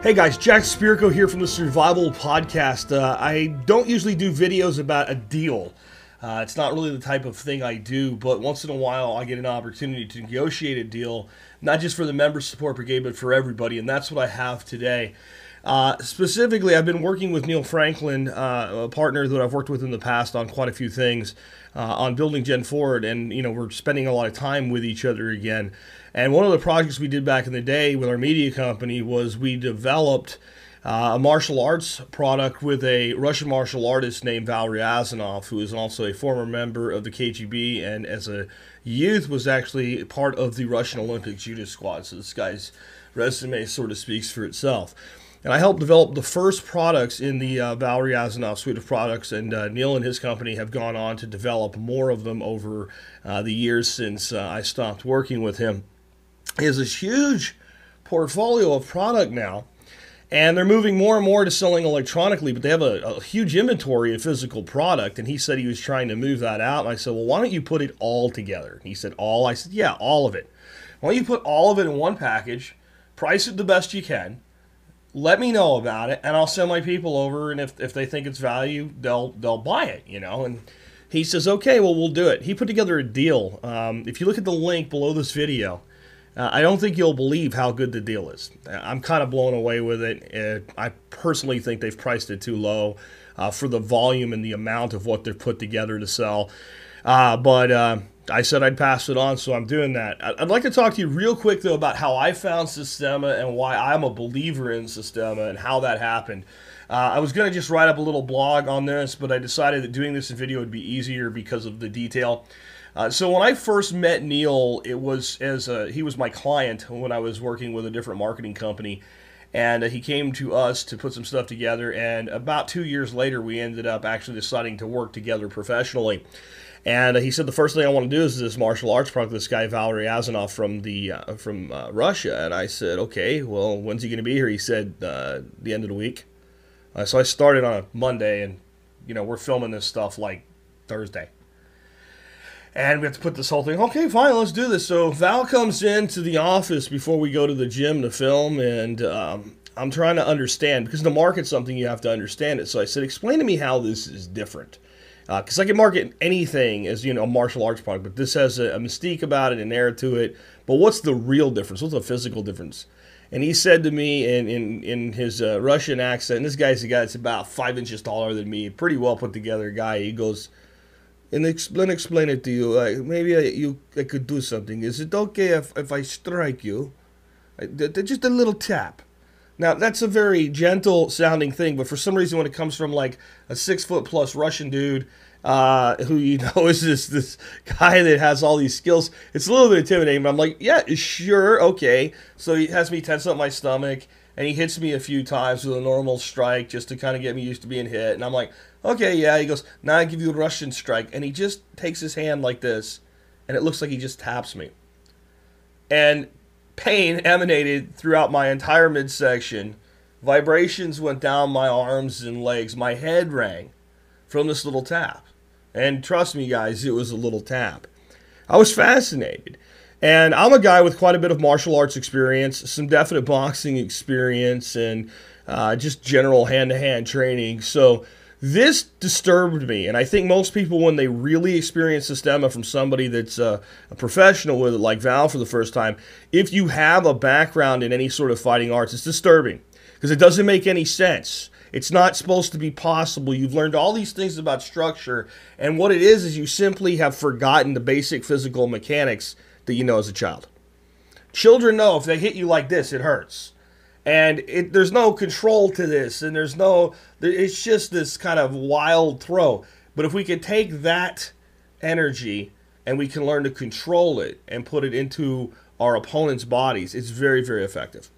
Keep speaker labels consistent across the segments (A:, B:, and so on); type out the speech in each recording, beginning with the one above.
A: Hey guys, Jack Spirko here from the Survival Podcast. I don't usually do videos about a deal. It's not really the type of thing I do, but once in a while I get an opportunity to negotiate a deal, not just for the Member Support Brigade, but for everybody, and that's what I have today. Specifically, I've been working with Neil Franklin, a partner that I've worked with in the past on quite a few things, on building Gen Forward, and we're spending a lot of time with each other again. And one of the projects we did back in the day with our media company was we developed a martial arts product with a Russian martial artist named Val Riazanov, who is also a former member of the KGB and as a youth was actually part of the Russian Olympic judo squad. So this guy's resume sort of speaks for itself. And I helped develop the first products in the Val Riazanov suite of products, and Neil and his company have gone on to develop more of them over the years since I stopped working with him. He has this huge portfolio of product now, and they're moving more and more to selling electronically, but they have a huge inventory of physical product, and he said he was trying to move that out, and I said, well, why don't you put it all together? He said, all? I said, yeah, all of it. Why don't you put all of it in one package, price it the best you can, let me know about it, and I'll send my people over, and if they think it's value, they'll buy it, and he says, okay, well, we'll do it. He put together a deal. If you look at the link below this video, I don't think you'll believe how good the deal is. I'm kind of blown away with it. I personally think they've priced it too low for the volume and the amount of what they've put together to sell. But I said I'd pass it on, so I'm doing that. I'd like to talk to you real quick, though, about how I found Systema and why I'm a believer in Systema and how that happened. I was going to just write up a little blog on this, but I decided that doing this in video would be easier because of the detail. So when I first met Neil, it was he was my client when I was working with a different marketing company, and he came to us to put some stuff together, and about 2 years later, we ended up actually deciding to work together professionally. And he said, the first thing I want to do is this martial arts product, this guy, Val Riazanov from Russia. And I said, okay, well, when's he going to be here? He said, the end of the week. So I started on a Monday, and, we're filming this stuff like Thursday. And we have to put this whole thing, okay, fine, let's do this. So Val comes into the office before we go to the gym to film, and I'm trying to understand, because to market something, you have to understand it. So I said, explain to me how this is different. Because I can market anything as, a martial arts product, but this has a mystique about it, an air to it. But what's the real difference? What's the physical difference? And he said to me in his Russian accent, and this guy's a guy that's about 5 inches taller than me, pretty well put together guy. He goes, and explain it to you. Maybe I could do something. Is it okay if I strike you? Just a little tap. Now, that's a very gentle sounding thing, but for some reason when it comes from like a 6 foot plus Russian dude who is this guy that has all these skills, it's a little bit intimidating, but I'm like, yeah, sure, okay. So he has me tense up my stomach, and he hits me a few times with a normal strike just to kind of get me used to being hit. And I'm like, okay, yeah. He goes, now I give you a Russian strike. And he just takes his hand like this, and it looks like he just taps me. And pain emanated throughout my entire midsection. Vibrations went down my arms and legs. My head rang from this little tap. And trust me, guys, it was a little tap. I was fascinated. And I'm a guy with quite a bit of martial arts experience, some definite boxing experience, and just general hand-to-hand training. So this disturbed me, and I think most people, when they really experience Systema from somebody that's a professional with it, like Val for the first time, if you have a background in any sort of fighting arts, it's disturbing because it doesn't make any sense. It's not supposed to be possible. You've learned all these things about structure, and what it is you simply have forgotten the basic physical mechanics that you know as a child. Children know if they hit you like this, it hurts. And there's no control to this, and it's just this kind of wild throw. But if we can take that energy and we can learn to control it and put it into our opponent's bodies, it's very, very effective.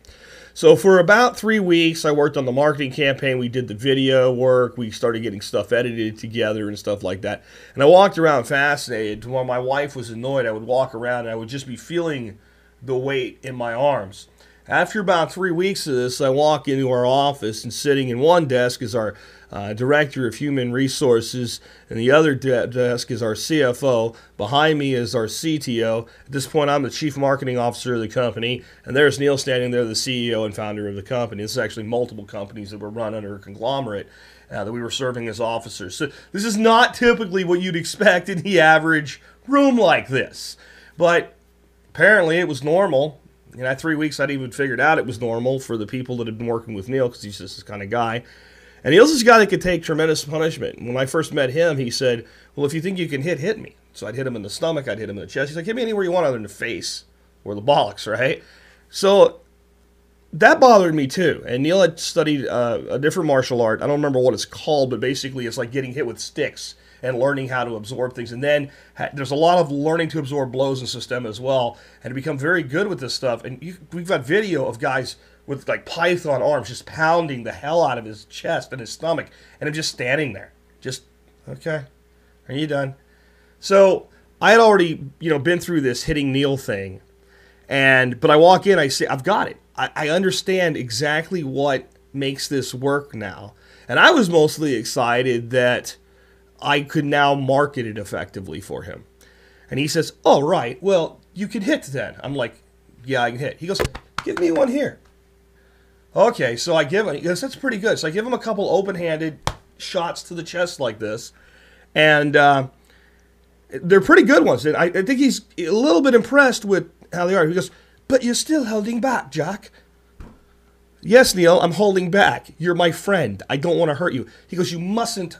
A: So for about 3 weeks, I worked on the marketing campaign. We did the video work. We started getting stuff edited together and stuff like that. And I walked around fascinated. While my wife was annoyed, I would walk around and I would just be feeling the weight in my arms. After about 3 weeks of this, I walk into our office, and sitting in one desk is our Director of Human Resources, and the other desk is our CFO. Behind me is our CTO. At this point, I'm the Chief Marketing Officer of the company, and there's Neil standing there, the CEO and founder of the company. This is actually multiple companies that were run under a conglomerate that we were serving as officers. So this is not typically what you'd expect in the average room like this, but apparently it was normal. In that 3 weeks, I'd even figured out it was normal for the people that had been working with Neil, because he's just this kind of guy. And Neil's this guy that could take tremendous punishment. When I first met him, he said, well, if you think you can hit me. So I'd hit him in the stomach, I'd hit him in the chest. He's like, hit me anywhere you want other than the face or the bollocks, right? So that bothered me too. And Neil had studied a different martial art. I don't remember what it's called, but basically it's like getting hit with sticks and learning how to absorb things. And then there's a lot of learning to absorb blows in Systema as well, and to become very good with this stuff. And we've got video of guys with like python arms just pounding the hell out of his chest and his stomach, and him just standing there. Just, okay, are you done? So I had already, been through this hitting Neil thing, but I walk in, I say, I've got it. I understand exactly what makes this work now. And I was mostly excited that I could now market it effectively for him. And he says, oh, right, well, you can hit then. I'm like, yeah, I can hit. He goes, give me one here. Okay, so I give him, he goes, that's pretty good. So I give him a couple open-handed shots to the chest like this. And they're pretty good ones. And I think he's a little bit impressed with how they are. He goes, but you're still holding back, Jack. Yes, Neil, I'm holding back. You're my friend. I don't want to hurt you. He goes, you mustn't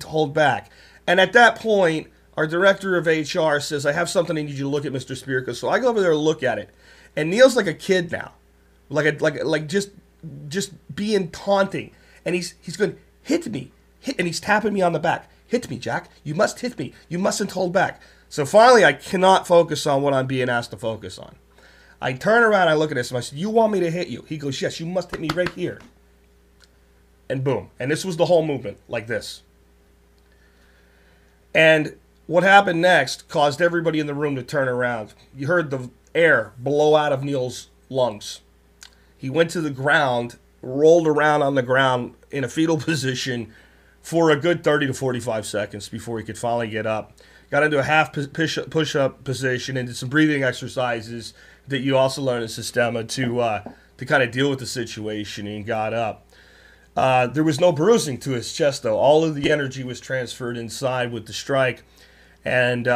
A: hold back. And at that point, our director of HR says, I have something I need you to look at, Mr. Spirko. So I go over there and look at it. And Neil's like a kid now. Like just being taunting. And he's going, hit me. And he's tapping me on the back. Hit me, Jack. You must hit me. You mustn't hold back. So finally, I cannot focus on what I'm being asked to focus on. I turn around, I look at this, and I said, you want me to hit you? He goes, yes, you must hit me right here. And boom. And this was the whole movement, like this. And what happened next caused everybody in the room to turn around. You heard the air blow out of Neil's lungs. He went to the ground, rolled around on the ground in a fetal position for a good 30 to 45 seconds before he could finally get up. Got into a half push-up position and did some breathing exercises that you also learn in Systema to kind of deal with the situation, and got up. There was no bruising to his chest, though. All of the energy was transferred inside with the strike, and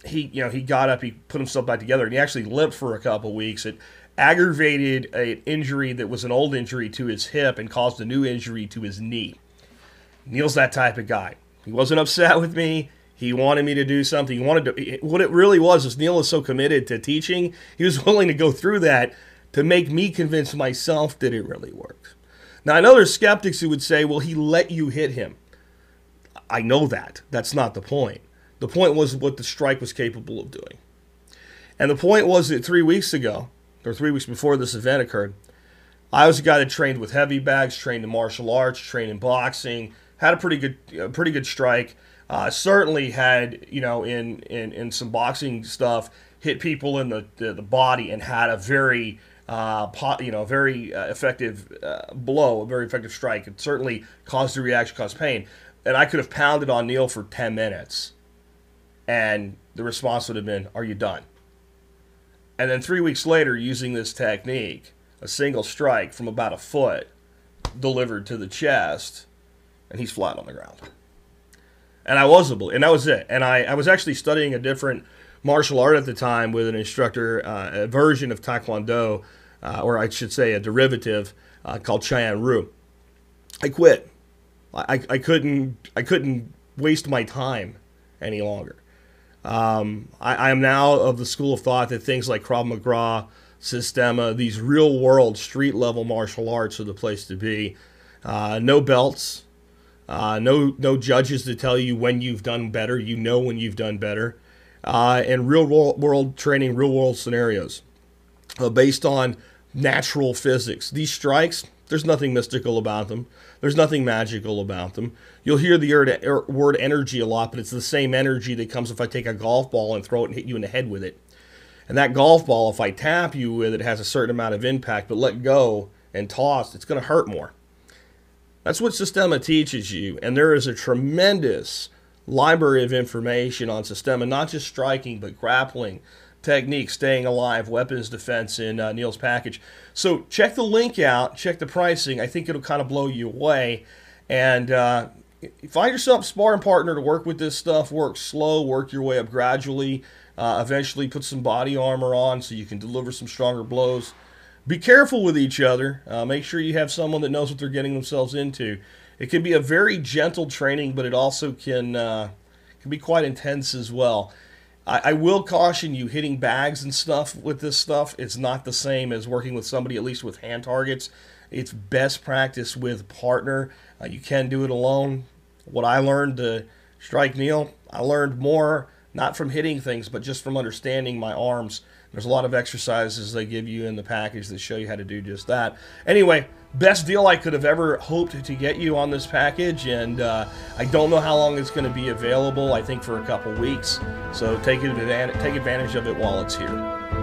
A: he got up, he put himself back together, and he actually limped for a couple weeks. It aggravated an injury that was an old injury to his hip and caused a new injury to his knee. Neil's that type of guy. He wasn't upset with me. He wanted me to do something. He wanted to. What it really was Neil is so committed to teaching, he was willing to go through that to make me convince myself that it really works. Now, I know there's skeptics who would say, well, he let you hit him. I know that. That's not the point. The point was what the strike was capable of doing. And the point was that 3 weeks ago, or 3 weeks before this event occurred, I was a guy that trained with heavy bags, trained in martial arts, trained in boxing, had a pretty good strike. Certainly had, in some boxing stuff, hit people in the body and had a very very effective blow, a very effective strike. It certainly caused a reaction, caused pain. And I could have pounded on Neil for 10 minutes, and the response would have been, are you done? And then 3 weeks later, using this technique, a single strike from about a foot delivered to the chest, and he's flat on the ground. And that was it. And I was actually studying a different martial art at the time with an instructor, a version of Taekwondo, or I should say a derivative called Cheyenne Ryu. I quit. I couldn't waste my time any longer. I am now of the school of thought that things like Krav Maga, Systema, these real-world, street-level martial arts are the place to be. No belts. No judges to tell you when you've done better. You know when you've done better. And real-world training, real-world scenarios based on natural physics. These strikes, there's nothing mystical about them. There's nothing magical about them. You'll hear the word energy a lot, but it's the same energy that comes if I take a golf ball and throw it and hit you in the head with it. And that golf ball, if I tap you with it, has a certain amount of impact, but let go and toss, it's going to hurt more. That's what Systema teaches you, and there is a tremendous library of information on Systema, not just striking, but grappling, technique, staying alive, weapons defense in Neil's package. So check the link out, check the pricing. I think it'll kind of blow you away. And find yourself a sparring partner to work with this stuff. Work slow, work your way up gradually. Eventually put some body armor on so you can deliver some stronger blows. Be careful with each other. Make sure you have someone that knows what they're getting themselves into. It can be a very gentle training, but it also can be quite intense as well. I will caution you, hitting bags and stuff with this stuff, it's not the same as working with somebody, at least with hand targets. It's best practice with partner. You can do it alone. What I learned to strike Neil, I learned more not from hitting things, but just from understanding my arms. There's a lot of exercises they give you in the package that show you how to do just that. Anyway, best deal I could have ever hoped to get you on this package, and I don't know how long it's going to be available. I think for a couple weeks. So take advantage of it while it's here.